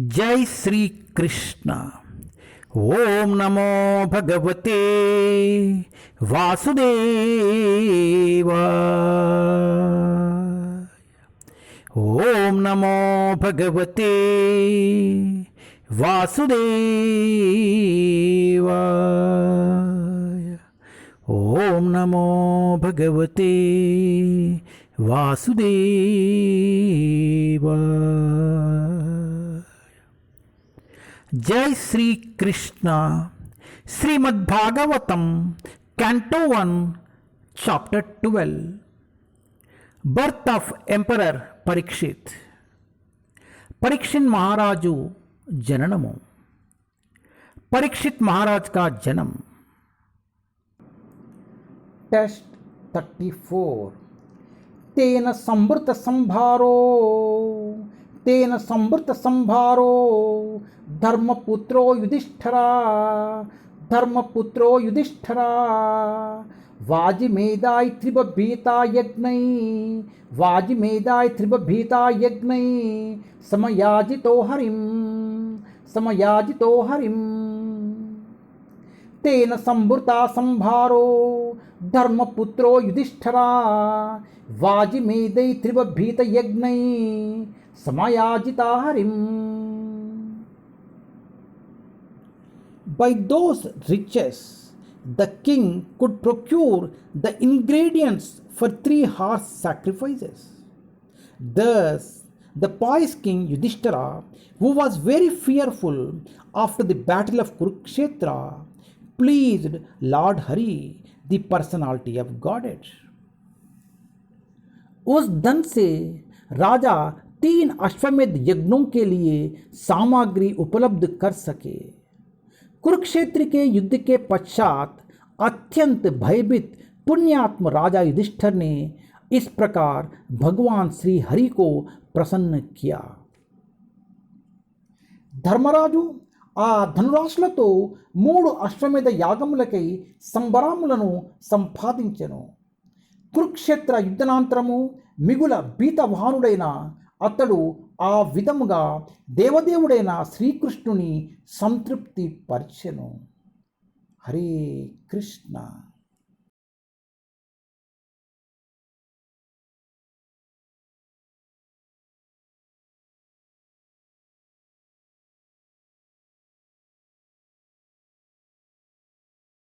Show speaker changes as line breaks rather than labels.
जय श्री कृष्ण। ओम नमो भगवते वासुदेवाय। ओम नमो भगवते वासुदेवाय। ओम नमो भगवते वासुदेवाय। जय Shri Krishna. Srimad Bhagavatam canto 1 chapter 12 birth of emperor Parikshit. Parikshit महाराजु जननमु। परीक्षित महाराज का जन्म। टेस्ट 34। तेन संवृत संभारो धर्मपुत्रो युधिष्ठिरा वाजिमेदाय त्रिबभीता यज्ञै समयाजितो हरिम। तेन संवृता संभारो धर्मपुत्रो Yudhishthira वाजिमेदै त्रिबभीत यज्ञै समयाजिता Harim. By those riches, the king could procure the ingredients for 3 horse sacrifices. Thus, the pious king Yudhishthira, who was very fearful after the battle of Kurukshetra, pleased Lord Hari, the personality of Godhead. उस धन से राजा 3 अश्वमेध यज्ञों के लिए सामग्री उपलब्ध कर सके। कुरुक्षेत्र के युद्ध के पश्चात अत्यंत भयभीत पुण्यात्म राजा युधिष्ठिर ने इस प्रकार भगवान श्री हरि को प्रसन्न किया। ధర్మరాజు ఆ ధనురాశులతో 3 అశ్వమేధ యాగములకై సంబరాములను సంపాదించెను. కురుక్షేత్ర యుద్ధనాంతరము మిగుల భీతవాహనుడైన అతడు ఆ విధముగా దేవదేవుడైన శ్రీకృష్ణుని సంతృప్తి పరిచెను. హరే కృష్ణ.